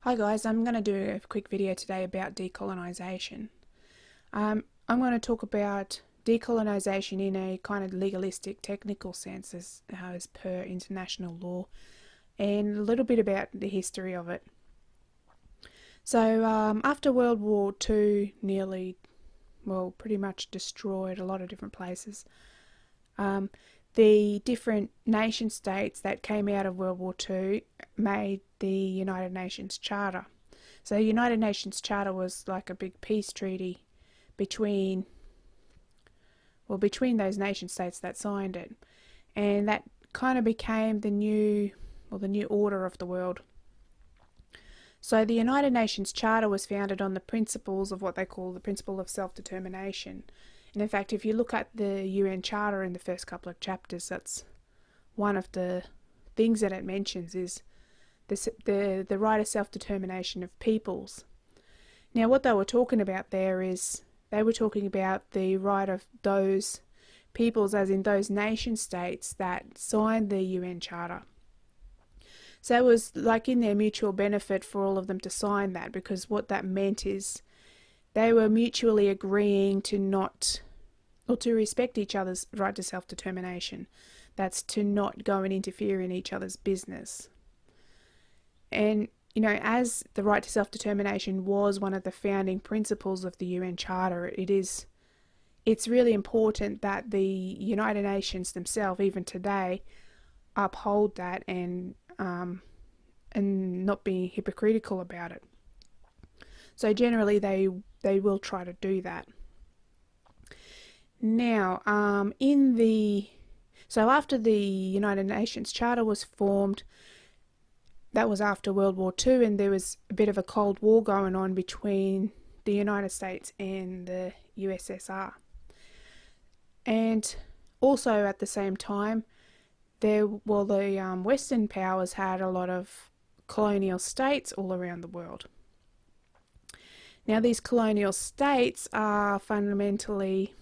Hi guys, I'm going to do a quick video today about decolonisation. I'm going to talk about decolonisation in a kind of legalistic technical sense as per international law, and a little bit about the history of it. So after World War II pretty much destroyed a lot of different places, the different nation states that came out of World War II made the United Nations Charter. So the United Nations Charter was like a big peace treaty between those nation states that signed it, and that kind of became the new order of the world. So the United Nations Charter was founded on the principles of what they call the principle of self-determination. And in fact, if you look at the UN Charter in the first couple of chapters, that's one of the things that it mentions is the right of self-determination of peoples. Now, what they were talking about there is they were talking about the right of those peoples, as in those nation states that signed the UN Charter. So it was like in their mutual benefit for all of them to sign that, because what that meant is they were mutually agreeing to respect each other's right to self-determination. That's to not go and interfere in each other's business. And, as the right to self-determination was one of the founding principles of the UN Charter, it's really important that the United Nations themselves, even today, uphold that and not be hypocritical about it. So generally they will try to do that. Now, so after the United Nations Charter was formed, that was after World War II, and there was a bit of a Cold War going on between the United States and the USSR. And also at the same time, the Western powers had a lot of colonial states all around the world. Now, these colonial states are fundamentally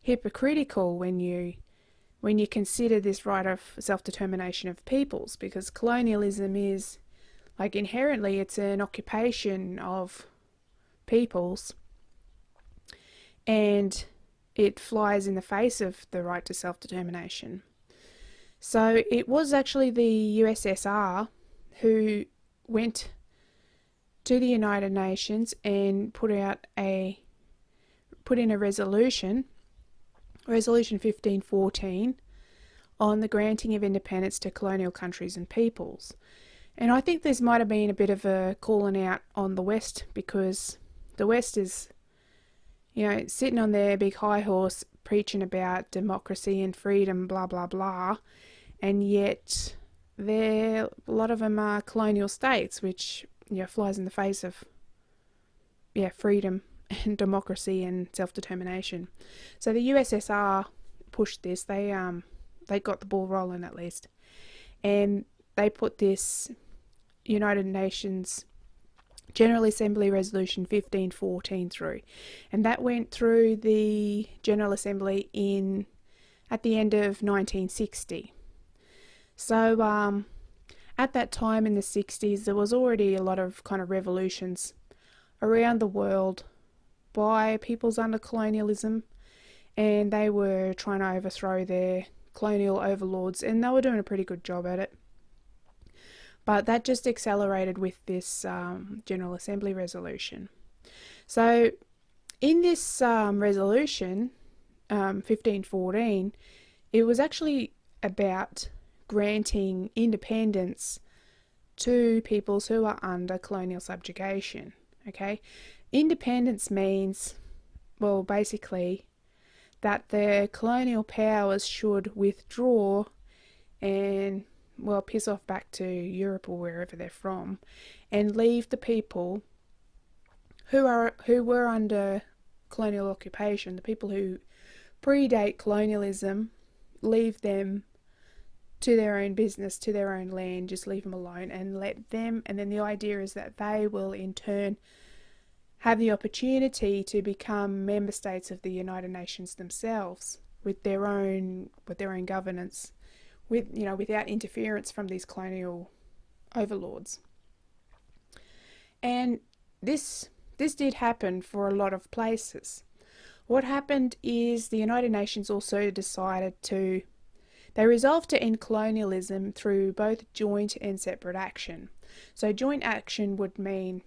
hypocritical when you consider this right of self-determination of peoples, because colonialism is, like, inherently it's an occupation of peoples, and it flies in the face of the right to self-determination. So it was actually the USSR who went to the United Nations and put in a resolution 1514, on the granting of independence to colonial countries and peoples. And I think this might have been a bit of a calling out on the West, because the West is, sitting on their big high horse preaching about democracy and freedom, blah, blah, blah, and yet a lot of them are colonial states, which flies in the face of freedom and democracy and self-determination. So the USSR pushed this. They got the ball rolling at least, and they put this United Nations General Assembly Resolution 1514 through, and that went through the General Assembly at the end of 1960. So at that time in the 60s, there was already a lot of kind of revolutions around the world by peoples under colonialism, and they were trying to overthrow their colonial overlords, and they were doing a pretty good job at it. But that just accelerated with this General Assembly resolution. So in this resolution, 1514, it was actually about granting independence to peoples who are under colonial subjugation. Okay, independence means, basically, that the colonial powers should withdraw and piss off back to Europe or wherever they're from, and leave the people who were under colonial occupation, the people who predate colonialism, leave them to their own business, to their own land, just leave them alone and let them, and then the idea is that they will in turn have the opportunity to become member states of the United Nations themselves, with their own governance, without interference from these colonial overlords. And this did happen for a lot of places. What happened is the United Nations also decided to, they resolved to end colonialism through both joint and separate action. So joint action would mean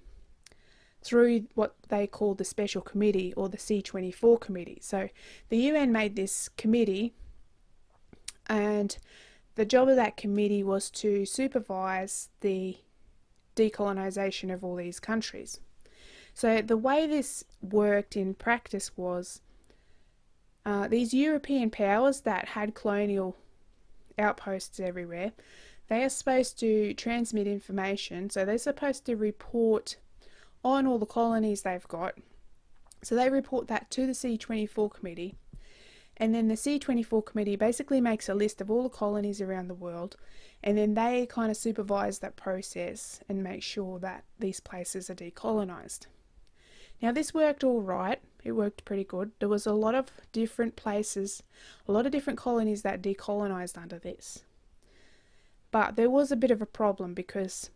through what they call the Special Committee or the C24 Committee. So the UN made this committee, and the job of that committee was to supervise the decolonisation of all these countries. So the way this worked in practice was these European powers that had colonial outposts everywhere, they are supposed to transmit information. So they're supposed to report on all the colonies they've got. So they report that to the C24 Committee. And then the C24 Committee basically makes a list of all the colonies around the world, and then they kind of supervise that process and make sure that these places are decolonised. Now this worked all right, it worked pretty good. There was a lot of different places, a lot of different colonies that decolonised under this. But there was a bit of a problem because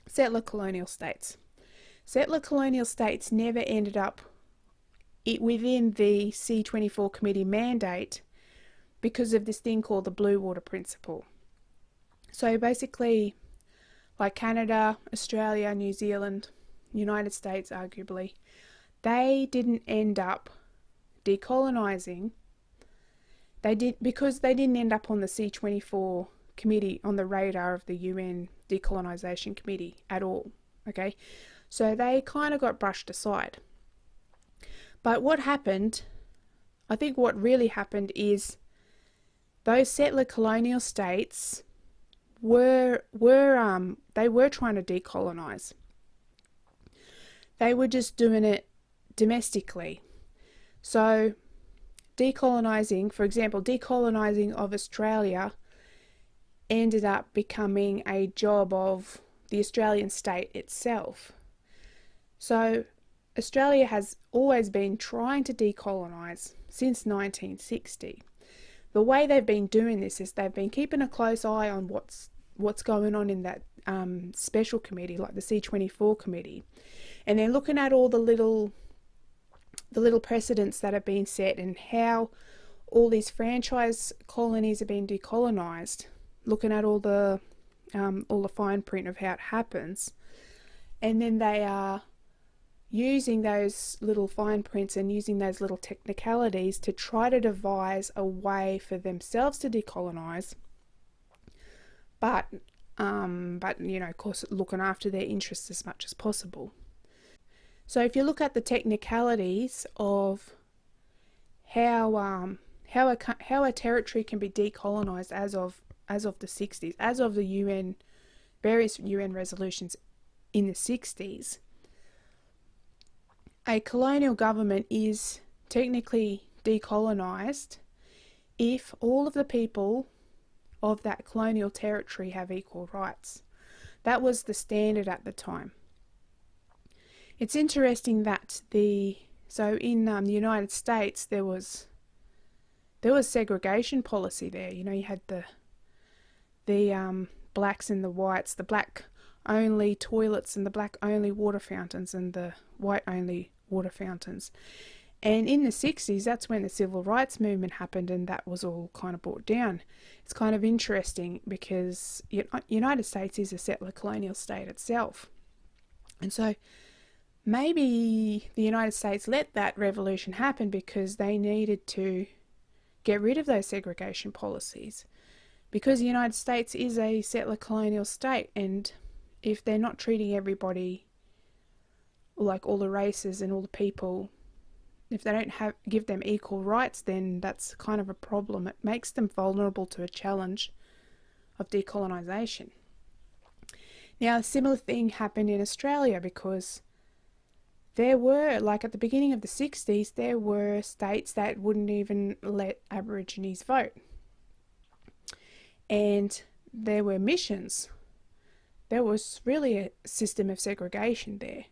settler colonial states never ended up within the C24 Committee mandate because of this thing called the Blue Water Principle. So basically, like Canada, Australia, New Zealand, United States arguably, they didn't end up decolonising. Because they didn't end up on the C24 Committee, on the radar of the UN Decolonisation Committee at all. Okay, so they kind of got brushed aside. But what happened, I think what really happened is those settler colonial states were trying to decolonise. They were just doing it domestically. So decolonising, for example, decolonising of Australia ended up becoming a job of the Australian state itself. So Australia has always been trying to decolonise since 1960. The way they've been doing this is they've been keeping a close eye on what's going on in that special committee, like the C24 committee, and they're looking at all the little precedents that have been set and how all these franchise colonies have been decolonised, looking at all the fine print of how it happens, and then they are using those little fine prints and using those little technicalities to try to devise a way for themselves to decolonise, but you know, of course, looking after their interests as much as possible. So if you look at the technicalities of how a territory can be decolonised as of the 60s, as of the various UN resolutions in the 60s, a colonial government is technically decolonised if all of the people of that colonial territory have equal rights. That was the standard at the time. It's interesting that in the United States there was segregation policy there. You know, you had the blacks and the whites, the black only toilets and the black only water fountains and the white only water fountains. And in the 60s, that's when the civil rights movement happened, and that was all kind of brought down. It's kind of interesting because United States is a settler colonial state itself. And so maybe the United States let that revolution happen because they needed to get rid of those segregation policies. Because the United States is a settler colonial state, and if they're not treating everybody, like all the races and all the people, if they don't give them equal rights, then that's kind of a problem. It makes them vulnerable to a challenge of decolonisation. Now, a similar thing happened in Australia because there were, like at the beginning of the 60s, there were states that wouldn't even let Aborigines vote. And there were missions. There was really a system of segregation there.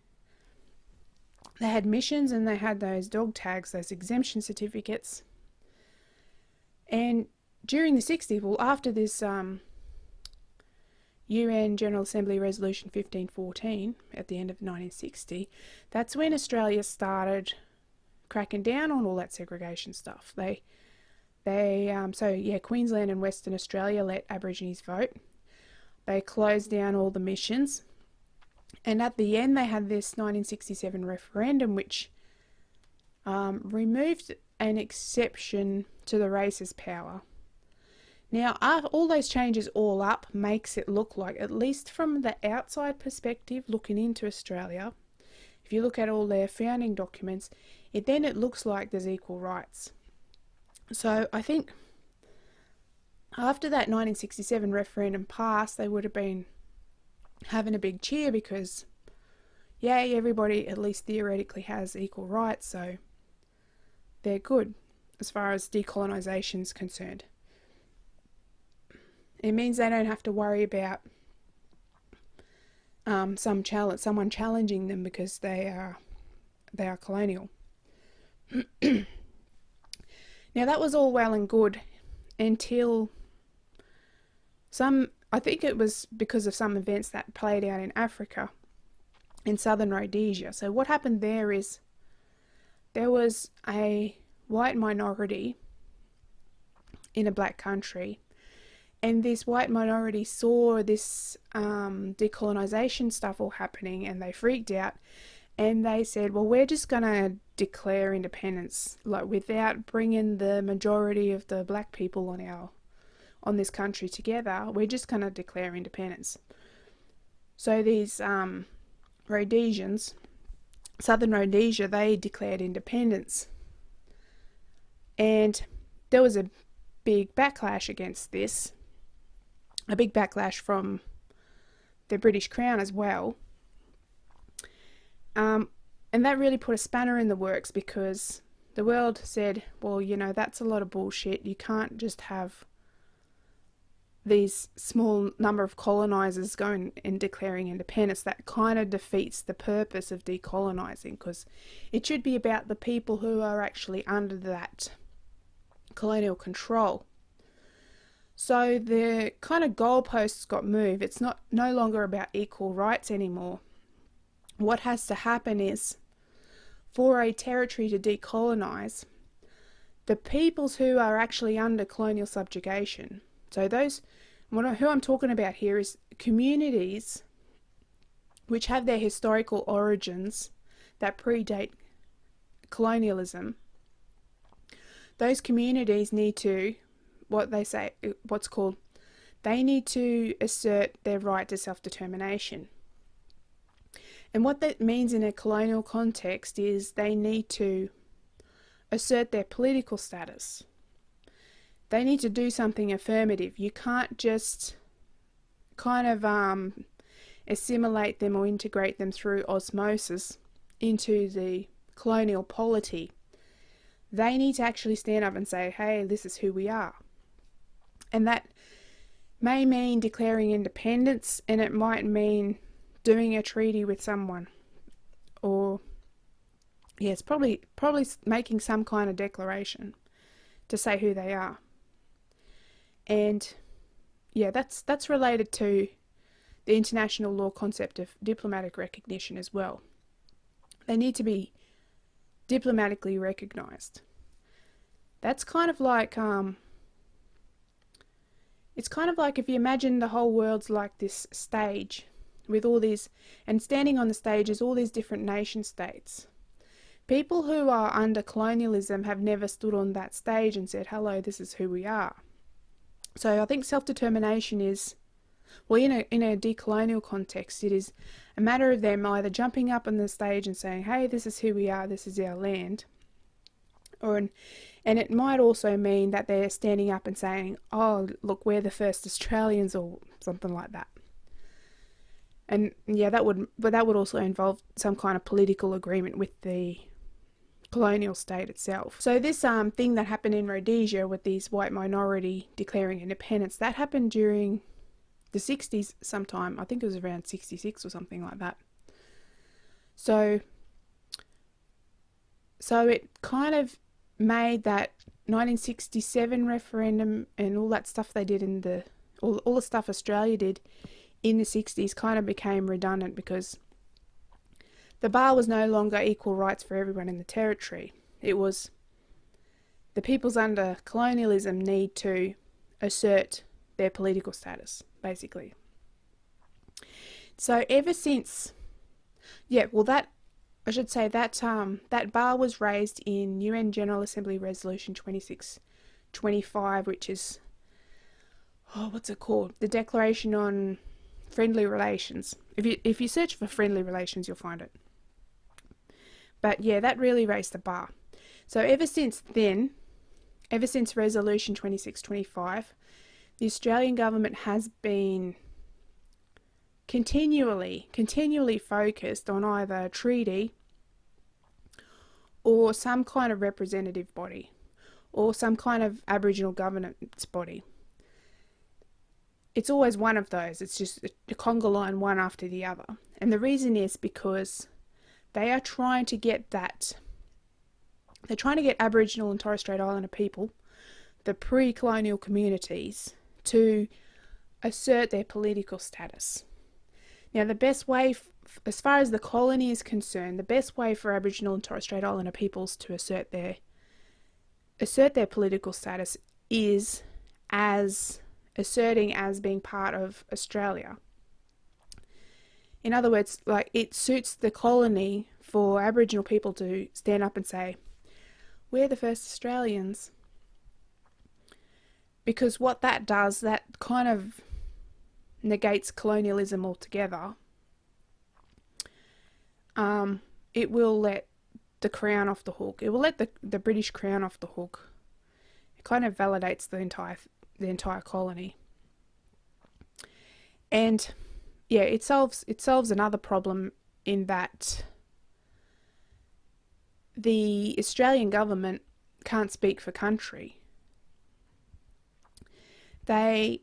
They had missions and they had those dog tags, those exemption certificates. And during the 60s, well, after this UN General Assembly Resolution 1514 at the end of 1960, that's when Australia started cracking down on all that segregation stuff. Queensland and Western Australia let Aborigines vote. They closed down all the missions. And at the end, they had this 1967 referendum, which removed an exception to the racist power. Now, all those changes all up makes it look like, at least from the outside perspective, looking into Australia, if you look at all their founding documents, it looks like there's equal rights. So I think after that 1967 referendum passed, they would have been having a big cheer because, yay, everybody at least theoretically has equal rights, so they're good as far as decolonisation is concerned. It means they don't have to worry about someone challenging them because they are colonial. Now that was all well and good until I think it was because of some events that played out in Africa, in southern Rhodesia. So what happened there is there was a white minority in a black country, and this white minority saw this decolonisation stuff all happening, and they freaked out, and they said, well, we're just going to declare independence, like without bringing the majority of the black people on this country together. We're just going to declare independence. So these Rhodesians, southern Rhodesia, they declared independence, and there was a big backlash against this, a big backlash from the British Crown as well. And that really put a spanner in the works because the world said, well, that's a lot of bullshit. You can't just have these small number of colonisers going and declaring independence. That kind of defeats the purpose of decolonising, because it should be about the people who are actually under that colonial control. So the kind of goalposts got moved. It's no longer about equal rights anymore. What has to happen is, for a territory to decolonise, the peoples who are actually under colonial subjugation, so who I'm talking about here is communities which have their historical origins that predate colonialism. Those communities need to, they need to assert their right to self-determination. And what that means in a colonial context is they need to assert their political status. They need to do something affirmative. You can't just kind of assimilate them or integrate them through osmosis into the colonial polity. They need to actually stand up and say, hey, this is who we are. And that may mean declaring independence, and it might mean doing a treaty with someone, or it's probably making some kind of declaration to say who they are. And that's related to the international law concept of diplomatic recognition as well. They need to be diplomatically recognised. That's kind of like it's kind of like if you imagine the whole world's like this stage with all these, and standing on the stage is all these different nation states. People who are under colonialism have never stood on that stage and said, hello, this is who we are. So I think self-determination is, well, in a decolonial context, it is a matter of them either jumping up on the stage and saying, hey, this is who we are, this is our land. And it might also mean that they're standing up and saying, oh, look, we're the first Australians, or something like that. And that would also involve some kind of political agreement with the colonial state itself. So this thing that happened in Rhodesia with these white minority declaring independence, that happened during the 60s sometime. I think it was around 66 or something like that. So it kind of made that 1967 referendum and all that stuff they did all the stuff Australia did in the 60s kind of became redundant because the bar was no longer equal rights for everyone in the territory. It was the peoples under colonialism need to assert their political status, basically. So ever since, that bar was raised in UN General Assembly Resolution 2625, which is, what's it called? The Declaration on Friendly Relations. If you search for friendly relations, you'll find it. But yeah, that really raised the bar. So ever since Resolution 2625, the Australian government has been continually focused on either a treaty or some kind of representative body or some kind of Aboriginal governance body. It's always one of those. It's just a conga line, one after the other. And the reason is because they are trying to get Aboriginal and Torres Strait Islander people, the pre-colonial communities, to assert their political status. Now, the best way, as far as the colony is concerned, the best way for Aboriginal and Torres Strait Islander peoples to assert their political status is as being part of Australia. In other words, like, it suits the colony for Aboriginal people to stand up and say, we're the first Australians. Because what that does, that kind of negates colonialism altogether. It will let the Crown off the hook. It will let the British Crown off the hook. It kind of validates the entire colony. And yeah, it solves another problem in that the Australian government can't speak for country. They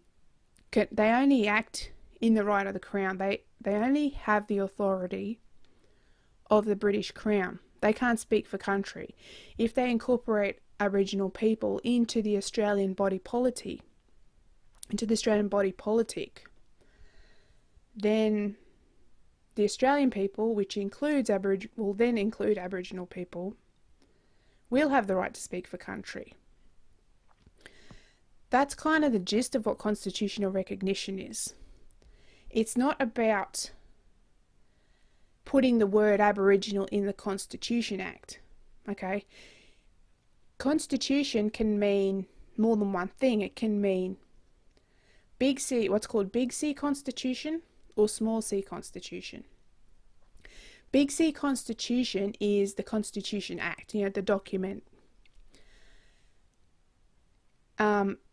only act in the right of the Crown. They only have the authority of the British Crown. They can't speak for country. If they incorporate Aboriginal people into the Australian body politic, then the Australian people, which will then include Aboriginal people, will have the right to speak for country. That's kind of the gist of what constitutional recognition is. It's not about putting the word Aboriginal in the Constitution Act. Okay? Constitution can mean more than one thing. It can mean Big C, what's called Big C Constitution, or Small C Constitution. Big C Constitution is the Constitution Act, the document.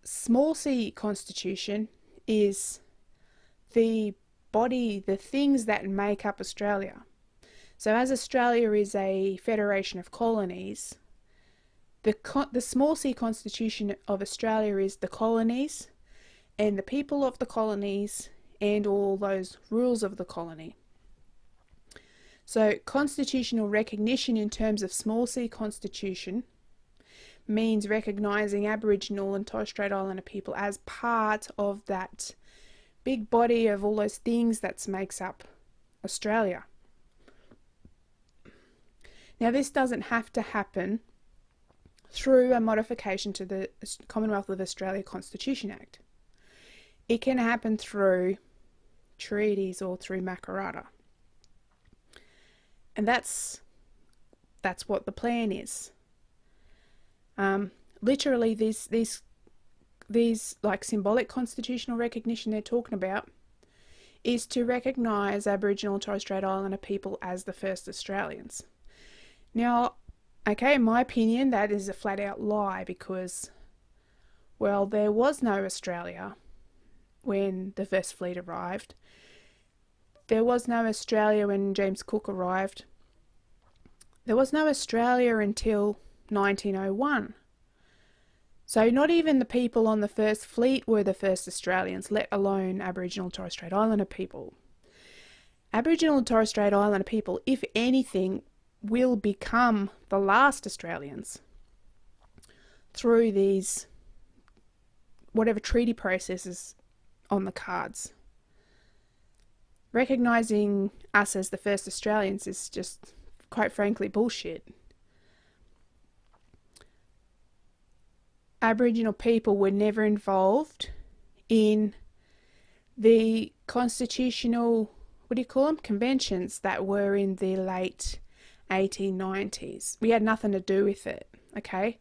Small C Constitution is the body, the things that make up Australia. So as Australia is a federation of colonies, the Small C Constitution of Australia is the colonies and the people of the colonies and all those rules of the colony. So constitutional recognition in terms of Small C Constitution means recognising Aboriginal and Torres Strait Islander people as part of that big body of all those things that makes up Australia. Now, this doesn't have to happen through a modification to the Commonwealth of Australia Constitution Act. It can happen through treaties or through Makarrata. And that's what the plan is. Literally, these like symbolic constitutional recognition they're talking about is to recognise Aboriginal and Torres Strait Islander people as the first Australians. Now, okay, in my opinion, that is a flat out lie because, well, there was no Australia when the first fleet arrived. There was no Australia when James Cook arrived. There was no Australia until 1901. So not even the people on the first fleet were the first Australians, let alone Aboriginal and Torres Strait Islander people. Aboriginal and Torres Strait Islander people, if anything, will become the last Australians through these whatever treaty processes on the cards. recognising us as the first Australians is just, quite frankly, bullshit. Aboriginal people were never involved in the constitutional, what do you call them, conventions that were in the late 1890s. We had nothing to do with it, okay?